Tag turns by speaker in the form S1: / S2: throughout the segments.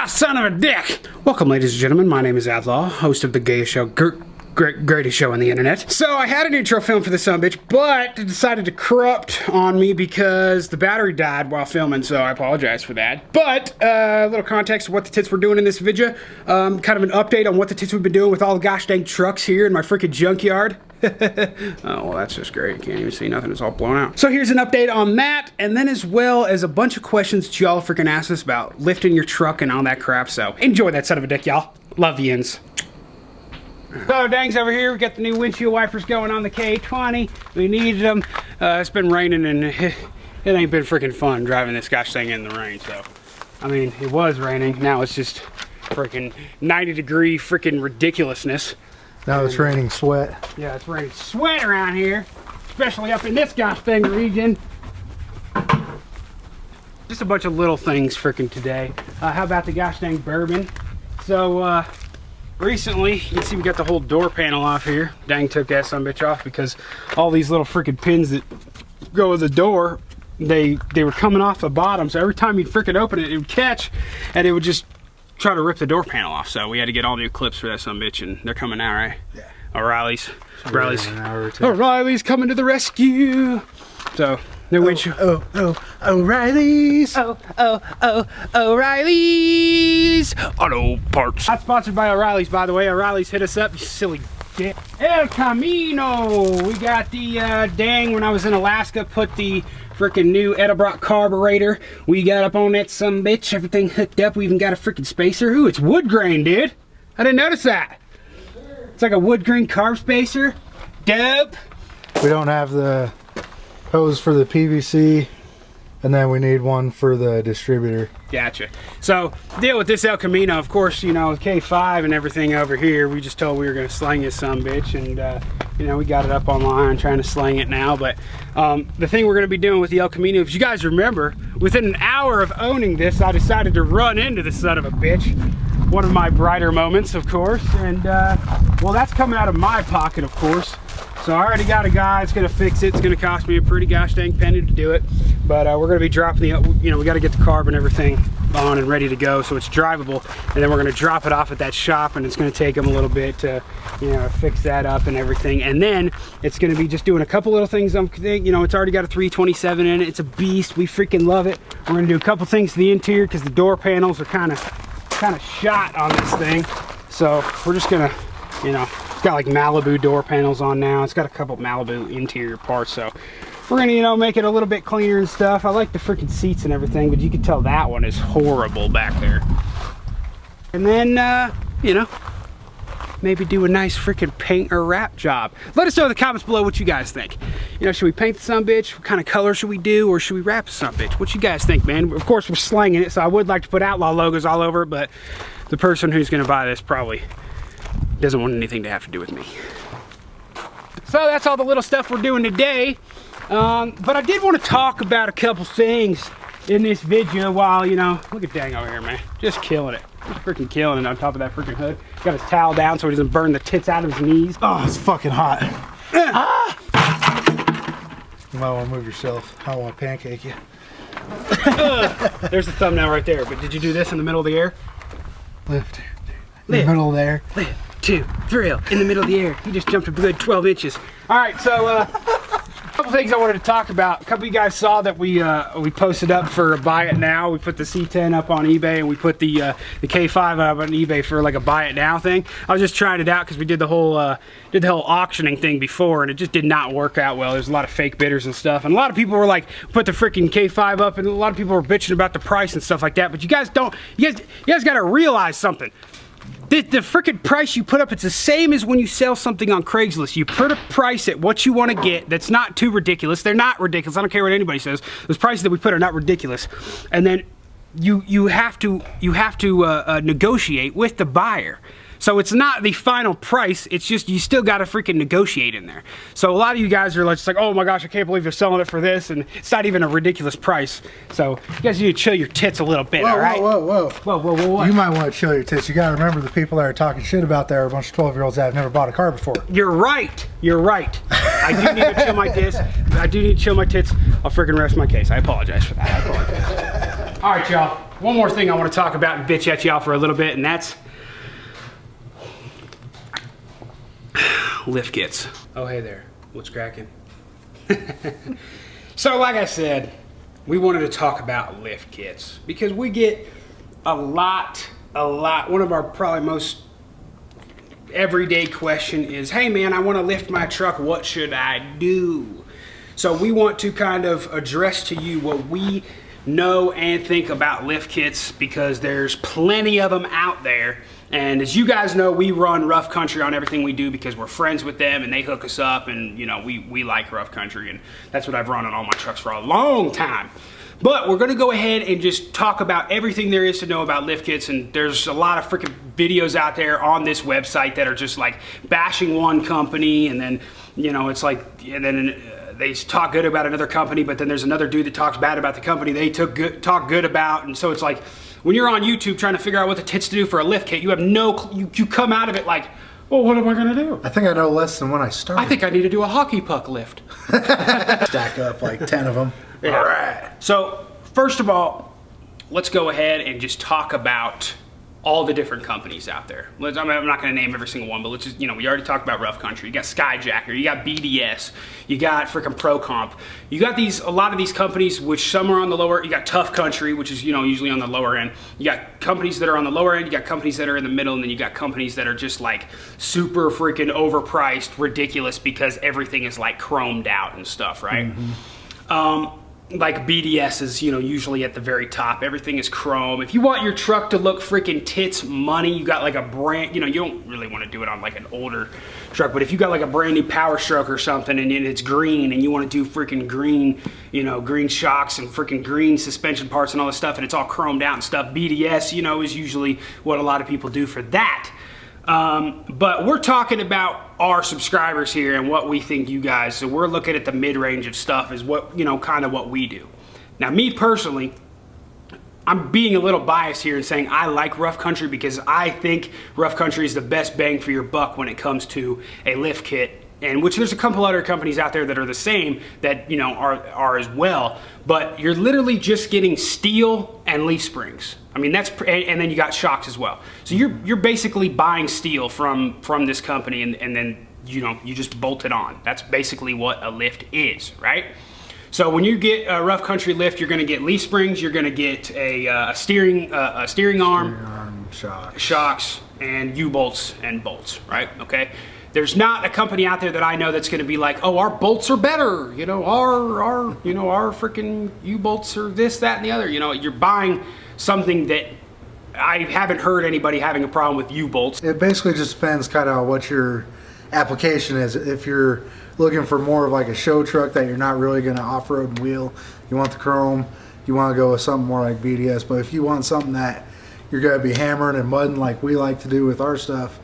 S1: son of a dick! Welcome, ladies and gentlemen. My name is Outlaw, host of the gayest show, greatest show on the internet. So I had an intro film for this son of a bitch, but it decided to corrupt on me because the battery died while filming, so I apologize for that. But a little context of what the tits we're doing in this video. Kind of an update on what the tits we've been doing with all the gosh dang trucks here in my freaking junkyard. Oh, well, that's just great. You can't even see nothing. It's all blown out. So here's an update on that, and then as well as a bunch of questions that y'all freaking asked us about lifting your truck and all that crap. So enjoy that son of a dick, y'all. Love yins. So Dang's over here. We got the new windshield wipers going on the K20. We needed them. It's been raining and it ain't been freaking fun driving this gosh thing in the rain. So, I mean, it was raining. Now it's just freaking 90-degree freaking ridiculousness.
S2: Now it's raining sweat.
S1: Yeah, it's raining sweat around here, especially up in this gosh dang region. Just a bunch of little things freaking today. How about the gosh dang bourbon? So, recently, you can see we got the whole door panel off here. Dang took that sumbitch off because all these little freaking pins that go with the door, they were coming off the bottom. So every time you'd freaking open it, it would catch and it would just try to rip the door panel off. So we had to get all new clips for that sumbitch, and they're coming now, right? Yeah. O'Reilly's coming to the rescue. So new windshield.
S2: O'Reilly's.
S1: O'Reilly's Auto Parts. Not sponsored by O'Reilly's, by the way. O'Reilly's hit us up, you silly dick. El Camino. We got the dang, when I was in Alaska, put the freaking new Edelbrock carburetor. We got up on that sumbitch, everything hooked up. We even got a freaking spacer. Ooh, it's wood grain, dude. I didn't notice that. It's like a wood grain carb spacer. Dope.
S2: We don't have the hose for the PVC, and then we need one for the distributor.
S1: Gotcha. So, deal with this El Camino, of course, you know, with K5 and everything over here, we just told we were going to sling this sumbitch, and, you know, we got it up online, trying to sling it now, but the thing we're going to be doing with the El Camino, if you guys remember, within an hour of owning this, I decided to run into the son of a bitch. One of my brighter moments, of course, and, well, that's coming out of my pocket, of course. So I already got a guy that's gonna fix it. It's gonna cost me a pretty gosh dang penny to do it. But we're gonna be dropping the, you know, we gotta get the carb and everything on and ready to go so it's drivable. And then we're gonna drop it off at that shop, and it's gonna take them a little bit to, you know, fix that up and everything. And then it's gonna be just doing a couple little things. You know, it's already got a 327 in it. It's a beast. We freaking love it. We're gonna do a couple things to the interior because the door panels are kind of shot on this thing. So we're just gonna, you know, it's got like Malibu door panels on now. It's got a couple Malibu interior parts, so we're gonna, you know, make it a little bit cleaner and stuff. I like the freaking seats and everything, but you can tell that one is horrible back there. And then, you know, maybe do a nice freaking paint or wrap job. Let us know in the comments below what you guys think. You know, should we paint the sumbitch? What kind of color should we do, or should we wrap the sumbitch? What you guys think, man? Of course, we're slanging it, so I would like to put Outlaw logos all over it, but the person who's gonna buy this probably doesn't want anything to have to do with me. So that's all the little stuff we're doing today. But I did want to talk about a couple things in this video while, you know, look at Dang over here, man. Just killing it. Just freaking killing it on top of that freaking hood. Got his towel down so he doesn't burn the tits out of his knees.
S2: Oh, it's fucking hot. You might want to move yourself. I don't want to pancake you.
S1: There's the thumbnail right there. But did you do this in the middle of the air?
S2: Lift. In the middle there.
S1: Lift. 2, thrill, in the middle of the air. He just jumped a good 12 inches. All right, so a couple things I wanted to talk about. A couple of you guys saw that we posted up for a buy it now. We put the C10 up on eBay, and we put the K5 up on eBay for like a buy it now thing. I was just trying it out because we did the whole auctioning thing before, and it just did not work out well. There's a lot of fake bidders and stuff, and a lot of people were like, put the freaking K5 up, and a lot of people were bitching about the price and stuff like that. But you guys got to realize something. The freaking price you put up, it's the same as when you sell something on Craigslist. You put a price at what you want to get that's not too ridiculous. They're not ridiculous. I don't care what anybody says. Those prices that we put are not ridiculous. And then you have to negotiate with the buyer. So it's not the final price, it's just you still gotta freaking negotiate in there. So a lot of you guys are just like, oh my gosh, I can't believe they're selling it for this, and it's not even a ridiculous price. So you guys need to chill your tits a little bit, all right?
S2: Whoa. You might want to chill your tits. You gotta remember the people that are talking shit about there are a bunch of 12-year-olds that have never bought a car before.
S1: You're right. I do need to chill my tits. I do need to chill my tits. I'll freaking rest my case. I apologize for that. All right, y'all. one more thing I want to talk about and bitch at y'all for a little bit, and that's lift kits. Oh, hey there. What's cracking? So, like I said, we wanted to talk about lift kits because we get a lot. One of our probably most everyday question is, hey man, I want to lift my truck. What should I do? So we want to kind of address to you what we know and think about lift kits because there's plenty of them out there. And as you guys know, we run Rough Country on everything we do because we're friends with them and they hook us up, and you know, we like Rough Country, and that's what I've run on all my trucks for a long time. But we're gonna go ahead and just talk about everything there is to know about lift kits, and there's a lot of freaking videos out there on this website that are just like bashing one company, and then, you know, it's like, and then they talk good about another company, but then there's another dude that talks bad about the company they talk good about, and so it's like, when you're on YouTube trying to figure out what the tits to do for a lift kit, you have no, you come out of it like, well, what am I gonna do?
S2: I think I know less than when I started.
S1: I think I need to do a hockey puck lift.
S2: Stack up like 10 of them.
S1: Yeah. All right. So, first of all, let's go ahead and just talk about all the different companies out there. I'm not going to name every single one, but let's just, you know, we already talked about Rough Country. You got Skyjacker, you got BDS, you got freaking Pro Comp. You got a lot of these companies, which some are on the lower. You got Tough Country, which is, you know, usually on the lower end. You got companies that are on the lower end. You got companies that are in the middle, and then you got companies that are just like super freaking overpriced, ridiculous because everything is like chromed out and stuff, right? Mm-hmm. Like BDS is, you know, usually at the very top. Everything is chrome. If you want your truck to look freaking tits money, you got like a brand, you know, you don't really want to do it on like an older truck, but if you got like a brand new Power Stroke or something and it's green and you want to do freaking green, you know, green shocks and freaking green suspension parts and all this stuff, and it's all chromed out and stuff, BDS, you know, is usually what a lot of people do for that. But we're talking about our subscribers here and what we think you guys, so we're looking at the mid-range of stuff is what, you know, kind of what we do. Now, me personally, I'm being a little biased here and saying I like Rough Country because I think Rough Country is the best bang for your buck when it comes to a lift kit, and which there's a couple other companies out there that are the same that, you know, are as well, but you're literally just getting steel and leaf springs. I mean, that's, and then you got shocks as well. So you're basically buying steel from this company, and then, you know, you just bolt it on. That's basically what a lift is, right? So when you get a Rough Country lift, you're going to get leaf springs, you're going to get a steering arm, shocks, and U-bolts and bolts, right? Okay. There's not a company out there that I know that's going to be like, oh, our bolts are better, you know, our freaking U-bolts are this, that, and the other. You know, you're buying something that I haven't heard anybody having a problem with U-bolts.
S2: It basically just depends kind of on what your application is. If you're looking for more of like a show truck that you're not really going to off-road and wheel, you want the chrome, you want to go with something more like BDS. But if you want something that you're going to be hammering and mudding like we like to do with our stuff,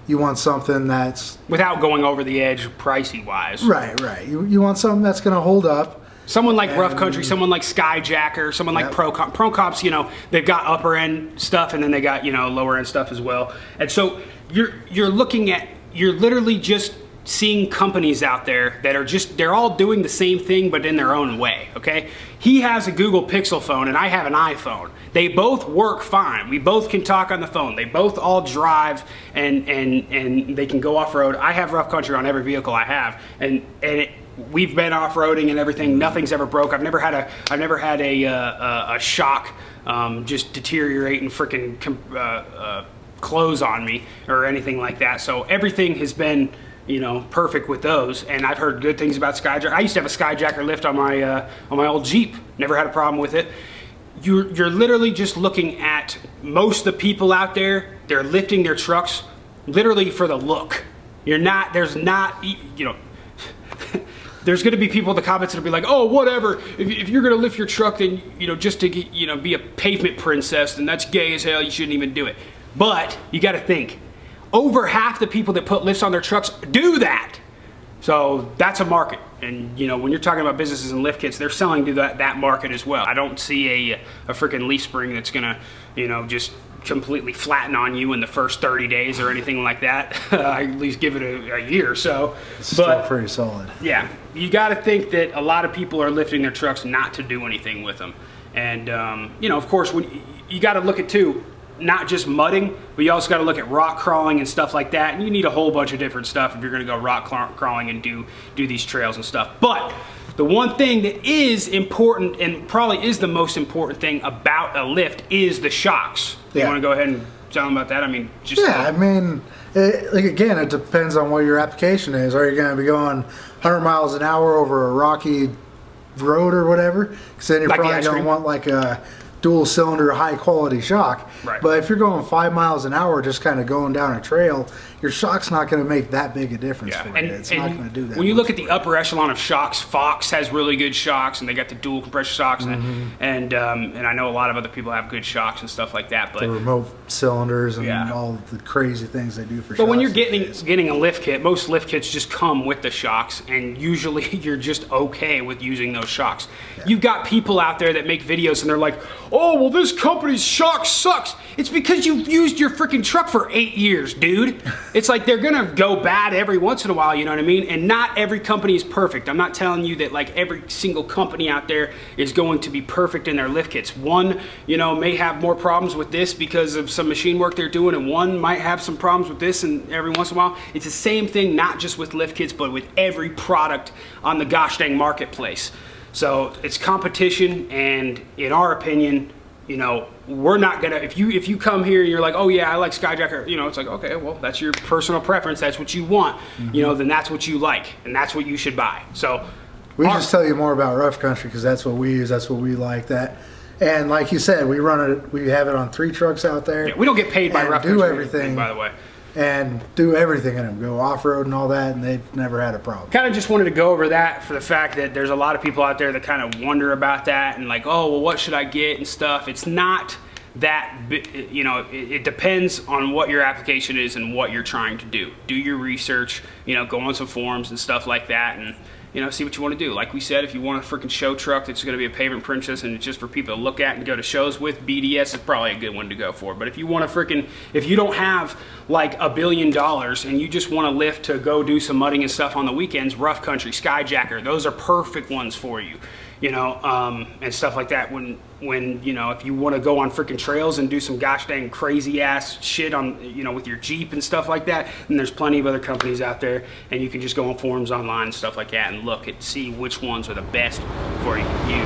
S2: you want something that's... without going over the edge pricey wise. Right. You want something that's going to hold up. Someone like Rough Country, someone like Skyjacker, someone like Pro Comp. Pro Comp's, you know, they've got upper end stuff and then they got, you know, lower end stuff as well. And so you're looking at, you're literally just seeing companies out there that are just, they're all doing the same thing but in their own way, okay? He has a Google Pixel phone and I have an iPhone. They both work fine. We both can talk on the phone. They both all drive and they can go off-road. I have Rough Country on every vehicle I have, and we've been off-roading and everything. Nothing's ever broke. I've never had a shock just deteriorate and freaking close on me or anything like that. So everything has been, you know, perfect with those, and I've heard good things about Skyjacker. I used to have a Skyjacker lift on my old Jeep. Never had a problem with it. You're literally just looking at most of the people out there. They're lifting their trucks literally for the look. There's not, you know, there's going to be people in the comments that'll be like, oh, whatever. If you're going to lift your truck, then, you know, just to get, you know, be a pavement princess, then that's gay as hell. You shouldn't even do it. But you got to think. Over half the people that put lifts on their trucks do that. So that's a market. And, you know, when you're talking about businesses and lift kits, they're selling to that market as well. I don't see a freaking leaf spring that's going to, you know, just completely flatten on you in the first 30 days or anything like that. I at least give it a year or so. It's still pretty solid.
S1: Yeah. You got to think that a lot of people are lifting their trucks not to do anything with them. And you know, of course, when you got to look at too, not just mudding, but you also got to look at rock crawling and stuff like that. And you need a whole bunch of different stuff if you're going to go rock crawling and do these trails and stuff. But the one thing that is important, and probably is the most important thing about a lift, is the shocks. You want to go ahead and tell them about that? I mean, just
S2: I mean, like again, it depends on what your application is. Are you going to be going 100 miles an hour over a rocky road or whatever? Because then you're
S1: like
S2: probably going to want like a dual cylinder high quality shock.
S1: Right.
S2: But if you're going 5 miles an hour just kind of going down a trail, your shock's not going to make that big a difference for you. It's not going to do that.
S1: When you look at the upper echelon of shocks, Fox has really good shocks, and they got the dual compressor shocks, and I know a lot of other people have good shocks and stuff like that. But
S2: the remote cylinders and all the crazy things they do for shocks.
S1: But when you're getting a lift kit, most lift kits just come with the shocks, and usually you're just okay with using those shocks. You've got people out there that make videos and they're like, oh, well, this company's shock sucks. It's because you've used your freaking truck for 8 years, dude. It's like they're gonna go bad every once in a while, you know what I mean? And not every company is perfect. I'm not telling you that like every single company out there is going to be perfect in their lift kits. One, you know, may have more problems with this because of some machine work they're doing, and one might have some problems with this, and every once in a while. It's the same thing, not just with lift kits, but with every product on the gosh dang marketplace. So it's competition, and in our opinion, you know, we're not gonna, if you come here and you're like, oh yeah, I like Skyjacker, you know, it's like, okay, well, that's your personal preference, that's what you want, you know, then that's what you like, and that's what you should buy. So
S2: we just tell you more about Rough Country because that's what we use, that's what we like. That, and like you said, we run it, we have it on 3 trucks out there.
S1: Yeah, we don't get paid by Rough Country,
S2: do everything,
S1: by the way.
S2: And do everything in them, go off-road and all that, and they've never had a problem.
S1: Kind of just wanted to go over that for the fact that there's a lot of people out there that kind of wonder about that and like, oh, well, what should I get and stuff. It's not that, you know, it depends on what your application is and what you're trying to do. Do your research, you know, go on some forums and stuff like that, and you know, see what you want to do. Like we said, if you want a freaking show truck that's going to be a pavement princess and it's just for people to look at and go to shows with, BDS is probably a good one to go for. But if you want to freaking, if you don't have like $1 billion and you just want to lift to go do some mudding and stuff on the weekends, Rough Country, Skyjacker, those are perfect ones for you. You know, and stuff like that. When you know, if you want to go on freaking trails and do some gosh dang crazy ass shit on, you know, with your Jeep and stuff like that, then there's plenty of other companies out there, and you can just go on forums online and stuff like that and look and see which ones are the best for you.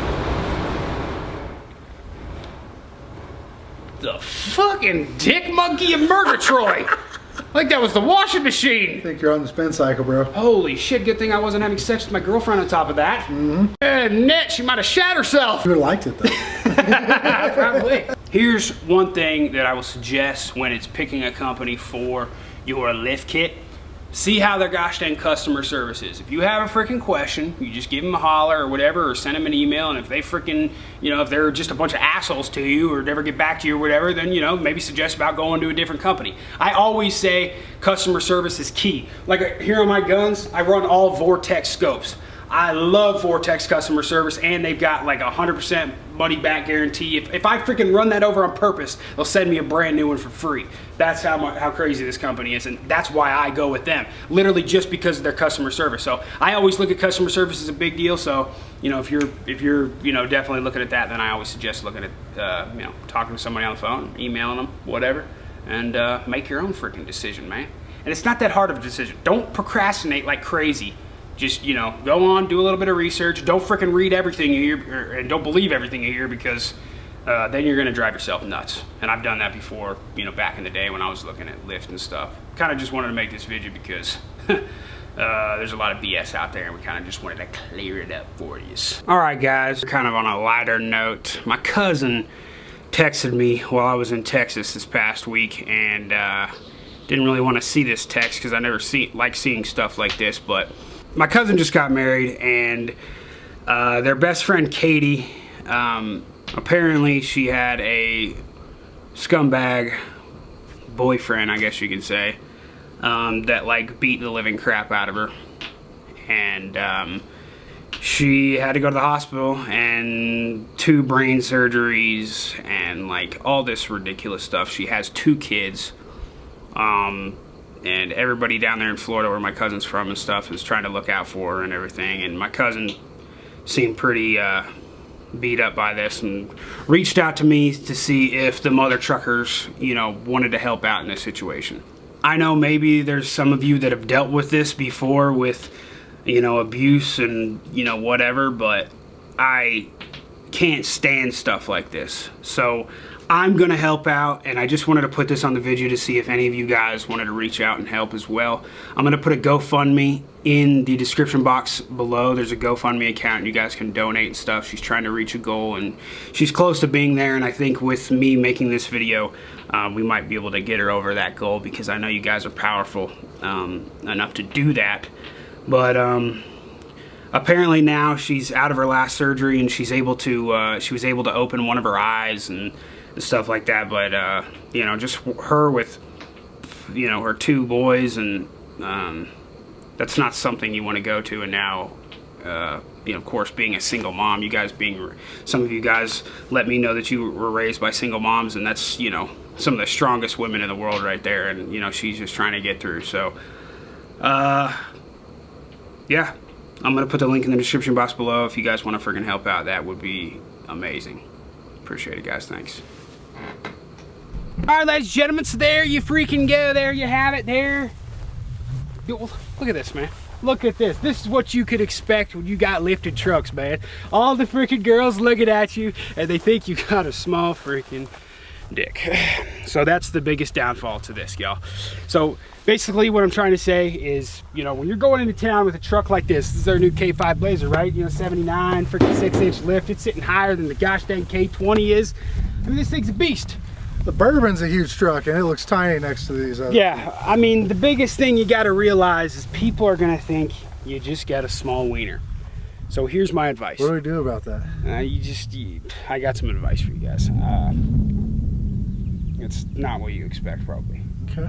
S1: The fucking dick monkey of Murgatroyd. Like that was the washing machine.
S2: I think you're on the spin cycle, bro.
S1: Holy shit, good thing I wasn't having sex with my girlfriend on top of that. Net, she might have shat herself.
S2: You would have liked it though.
S1: Probably. Here's one thing that I will suggest when it's picking a company for your lift kit. See how their gosh dang customer service is. If you have a freaking question, you just give them a holler or whatever, or send them an email, and if they freaking, you know, if they're just a bunch of assholes to you or never get back to you or whatever, then, you know, maybe suggest about going to a different company. I always say customer service is key. Like here on my guns, I run all Vortex scopes. I love Vortex customer service, and they've got like 100% money back guarantee. If I freaking run that over on purpose, they'll send me a brand new one for free. That's how crazy this company is, and that's why I go with them. Literally just because of their customer service. So I always look at customer service as a big deal. So you know, if you're you know, definitely looking at that, then I always suggest looking at you know, talking to somebody on the phone, emailing them, whatever, and make your own freaking decision, man. And it's not that hard of a decision. Don't procrastinate like crazy. Just, you know, go on, do a little bit of research. Don't freaking read everything you hear, and don't believe everything you hear, because then you're going to drive yourself nuts. And I've done that before, you know, back in the day when I was looking at lift and stuff. Kind of just wanted to make this video because there's a lot of BS out there, and we kind of just wanted to clear it up for you. All right, guys, kind of on a lighter note, my cousin texted me while I was in Texas this past week, and didn't really want to see this text because I never like seeing stuff like this, but my cousin just got married, and their best friend Katie, apparently she had a scumbag boyfriend, I guess you could say, that like beat the living crap out of her, and she had to go to the hospital and 2 brain surgeries and like all this ridiculous stuff. She has 2 kids. And everybody down there in Florida where my cousin's from and stuff is trying to look out for her and everything. And my cousin seemed pretty beat up by this and reached out to me to see if the mother truckers, you know, wanted to help out in this situation. I know maybe there's some of you that have dealt with this before with, you know, abuse and, you know, whatever, but I can't stand stuff like this. So I'm gonna help out, and I just wanted to put this on the video to see if any of you guys wanted to reach out and help as well. I'm gonna put a GoFundMe in the description box below. There's a GoFundMe account and you guys can donate and stuff. She's trying to reach a goal and she's close to being there, and I think with me making this video, we might be able to get her over that goal, because I know you guys are powerful enough to do that. But apparently now she's out of her last surgery and she's able to she was able to open one of her eyes and stuff like that. But you know, just her with, you know, her 2 boys, and that's not something you want to go to. And now you know, of course, being a single mom, you guys being, some of you guys let me know that you were raised by single moms, and that's, you know, some of the strongest women in the world right there. And you know, she's just trying to get through. So yeah, I'm gonna put the link in the description box below. If you guys want to freaking help out, that would be amazing. Appreciate it, guys. Thanks. All right, ladies and gentlemen, so there you freaking go. There you have it there. Yo, look at this, man. Look at this. This is what you could expect when you got lifted trucks, man. All the freaking girls looking at you and they think you got a small freaking dick. So that's the biggest downfall to this, y'all. So basically what I'm trying to say is, you know, when you're going into town with a truck like this is our new K5 Blazer, right? You know, 79, freaking 6-inch lift. It's sitting higher than the gosh dang K20 is. I mean, this thing's a beast.
S2: The Bourbon's a huge truck and it looks tiny next to these other.
S1: Yeah, I mean, the biggest thing you got to realize is people are going to think you just got a small wiener. So here's my advice.
S2: What do we do about that?
S1: I got some advice for you guys. It's not what you expect, probably.
S2: Okay.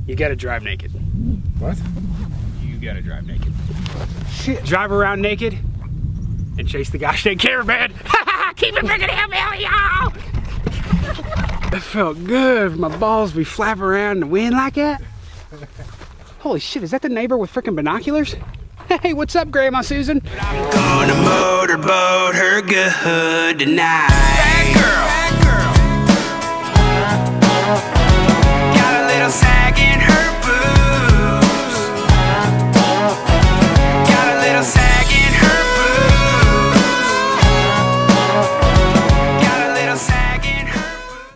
S1: You got to drive naked.
S2: What?
S1: You got to drive naked. Shit. Drive around naked and chase the gosh dang caravan. Keep it freaking hillbilly, y'all! That felt good. My balls be flapping around in the wind like that. Holy shit, is that the neighbor with freaking binoculars? Hey, what's up, Grandma Susan? I'm gonna motorboat her good tonight. Bad girl.